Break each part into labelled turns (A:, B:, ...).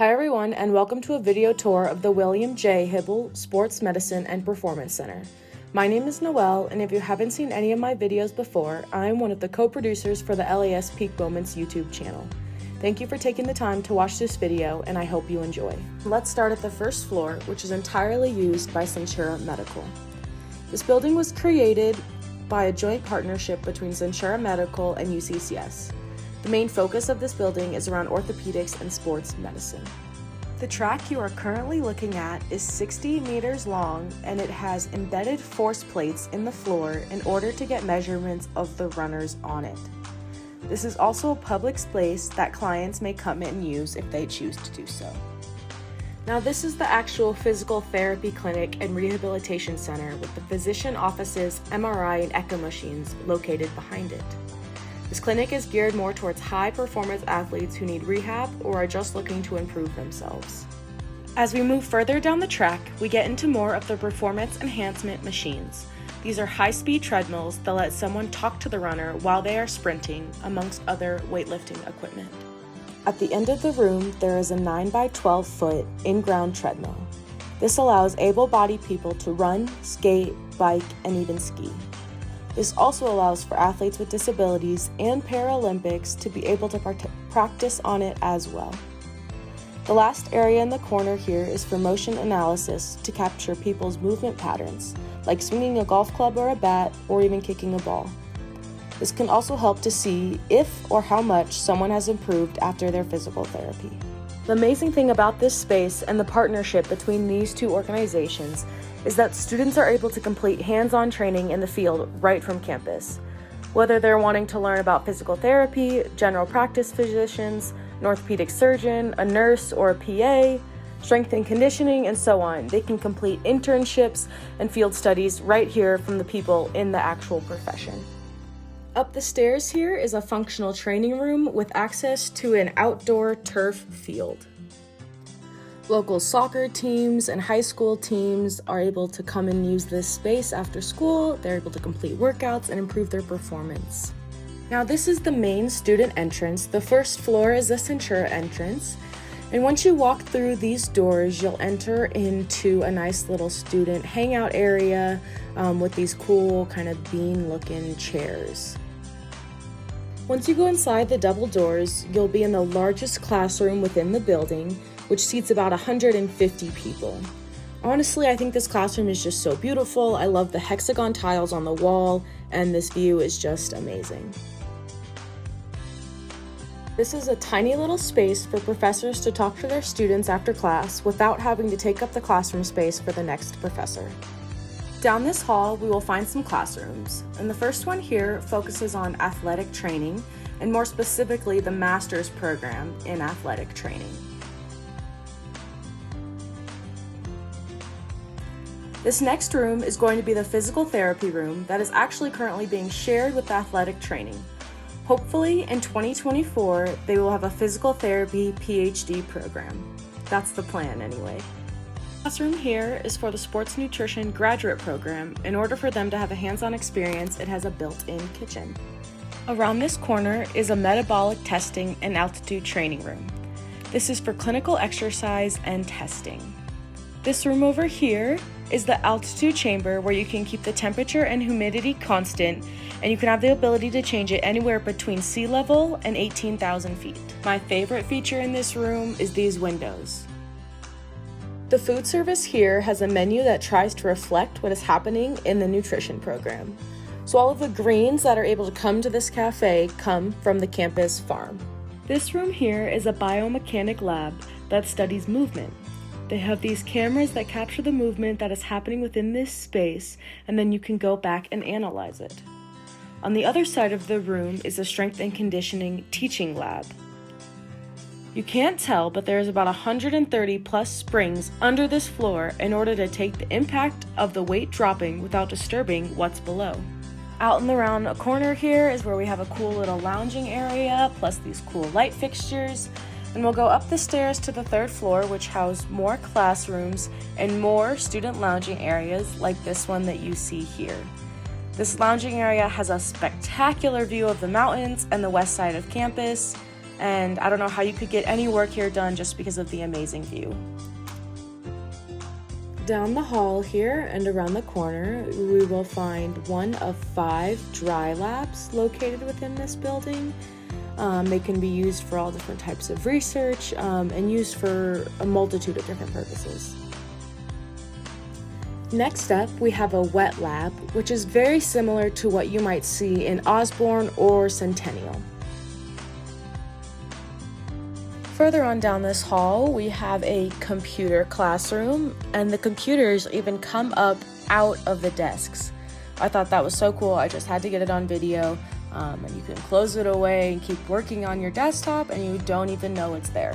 A: Hi everyone, and welcome to a video tour of the William J. Hybl Sports Medicine and Performance Center. My name is Noelle, and if you haven't seen any of my videos before, I'm one of the co-producers for the LAS Peak Moments YouTube channel. Thank you for taking the time to watch this video, and I hope you enjoy. Let's start at the first floor, which is entirely used by Centura Medical. This building was created by a joint partnership between Centura Medical and UCCS. The main focus of this building is around orthopedics and sports medicine. The track you are currently looking at is 60 meters long, and it has embedded force plates in the floor in order to get measurements of the runners on it. This is also a public space that clients may come and use if they choose to do so. Now this is the actual physical therapy clinic and rehabilitation center with the physician offices, MRI, and echo machines located behind it. This clinic is geared more towards high-performance athletes who need rehab or are just looking to improve themselves. As we move further down the track, we get into more of the performance enhancement machines. These are high-speed treadmills that let someone talk to the runner while they are sprinting, amongst other weightlifting equipment. At the end of the room, there is a 9 by 12 foot in-ground treadmill. This allows able-bodied people to run, skate, bike, and even ski. This also allows for athletes with disabilities and Paralympics to be able to practice on it as well. The last area in the corner here is for motion analysis to capture people's movement patterns, like swinging a golf club or a bat, or even kicking a ball. This can also help to see if or how much someone has improved after their physical therapy. The amazing thing about this space and the partnership between these two organizations is that students are able to complete hands-on training in the field right from campus. Whether they're wanting to learn about physical therapy, general practice physicians, an orthopedic surgeon, a nurse, or a PA, strength and conditioning, and so on, they can complete internships and field studies right here from the people in the actual profession. Up the stairs here is a functional training room with access to an outdoor turf field. Local soccer teams and high school teams are able to come and use this space after school. They're able to complete workouts and improve their performance. Now this is the main student entrance. The first floor is the Centura entrance. And once you walk through these doors, you'll enter into a nice little student hangout area with these cool kind of bean-looking chairs. Once you go inside the double doors, you'll be in the largest classroom within the building, which seats about 150 people. Honestly, I think this classroom is just so beautiful. I love the hexagon tiles on the wall, and this view is just amazing. This is a tiny little space for professors to talk to their students after class without having to take up the classroom space for the next professor. Down this hall, we will find some classrooms, and the first one here focuses on athletic training, and more specifically, the master's program in athletic training. This next room is going to be the physical therapy room that is actually currently being shared with athletic training. Hopefully, in 2024, they will have a physical therapy PhD program. That's the plan anyway. The classroom here is for the sports nutrition graduate program. In order for them to have a hands-on experience, it has a built-in kitchen. Around this corner is a metabolic testing and altitude training room. This is for clinical exercise and testing. This room over here is the altitude chamber where you can keep the temperature and humidity constant, and you can have the ability to change it anywhere between sea level and 18,000 feet. My favorite feature in this room is these windows. The food service here has a menu that tries to reflect what is happening in the nutrition program. So all of the greens that are able to come to this cafe come from the campus farm. This room here is a Biomechanic Lab that studies movement. They have these cameras that capture the movement that is happening within this space, and then you can go back and analyze it. On the other side of the room is a strength and conditioning teaching lab. You can't tell, but there's about 130 plus springs under this floor in order to take the impact of the weight dropping without disturbing what's below. Out in the round corner here is where we have a cool little lounging area, plus these cool light fixtures. And we'll go up the stairs to the third floor, which house more classrooms and more student lounging areas like this one that you see here. This lounging area has a spectacular view of the mountains and the west side of campus. and I don't know how you could get any work here done just because of the amazing view. Down the hall here and around the corner, we will find one of 5 dry labs located within this building. They can be used for all different types of research and used for a multitude of different purposes. Next up, we have a wet lab, which is very similar to what you might see in Osborne or Centennial. Further on down this hall, we have a computer classroom, and the computers even come up out of the desks. I thought that was so cool. I just had to get it on video, and you can close it away and keep working on your desktop, and you don't even know it's there.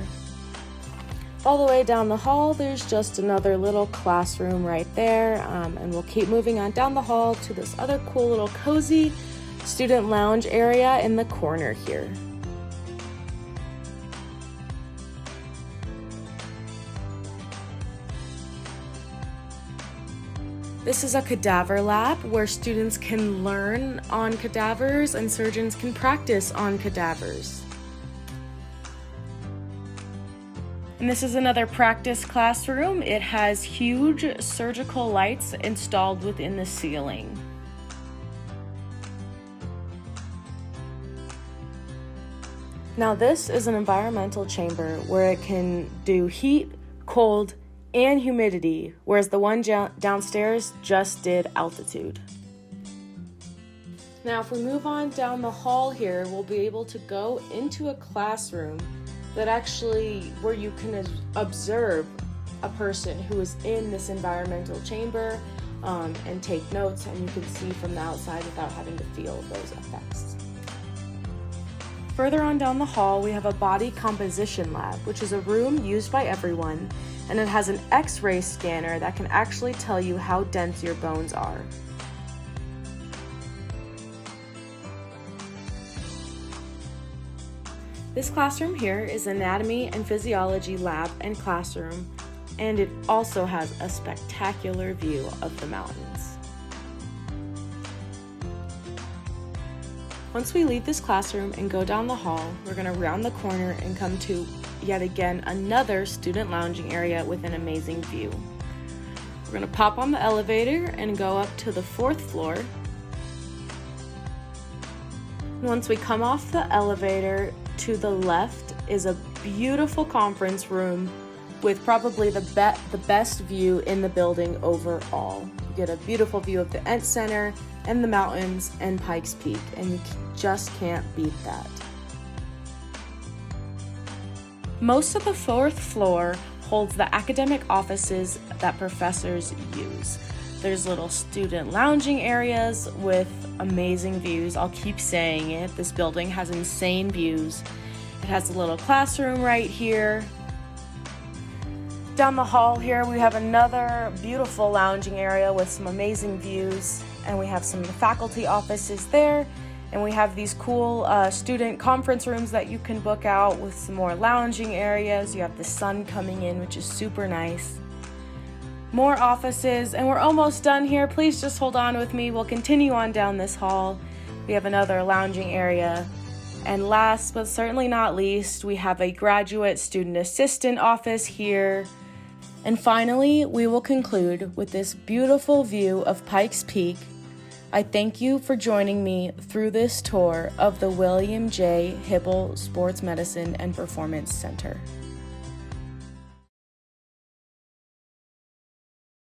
A: All the way down the hall, there's just another little classroom right there, and we'll keep moving on down the hall to this other cool little cozy student lounge area in the corner here. This is a cadaver lab where students can learn on cadavers and surgeons can practice on cadavers. And this is another practice classroom. It has huge surgical lights installed within the ceiling. Now this is an environmental chamber where it can do heat, cold, and humidity, whereas the one downstairs just did altitude. Now if we move on down the hall here, we'll be able to go into a classroom that actually where you can observe a person who is in this environmental chamber and take notes, and you can see from the outside without having to feel those effects. Further on down the hall, we have a body composition lab, which is a room used by everyone, and it has an X-ray scanner that can actually tell you how dense your bones are. This classroom here is Anatomy and Physiology lab and classroom, and it also has a spectacular view of the mountains. Once we leave this classroom and go down the hall, we're going to round the corner and come to yet again another student lounging area with an amazing view. We're going to pop on the elevator and go up to the 4th floor. Once we come off the elevator, to the left is a beautiful conference room with probably the best view in the building overall. You get a beautiful view of the Ent Center and the mountains and Pikes Peak, and you just can't beat that. Most of the 4th floor holds the academic offices that professors use. There's little student lounging areas with amazing views. I'll keep saying it. This building has insane views. It has a little classroom right here. Down the hall here, we have another beautiful lounging area with some amazing views, and we have some of the faculty offices there, and we have these cool student conference rooms that you can book out with some more lounging areas. You have the sun coming in, which is super nice. More offices, and we're almost done here. Please just hold on with me. We'll continue on down this hall. We have another lounging area. And last but certainly not least, we have a graduate student assistant office here. And finally, we will conclude with this beautiful view of Pikes Peak. I thank you for joining me through this tour of the William J. Hybl Sports Medicine and Performance Center.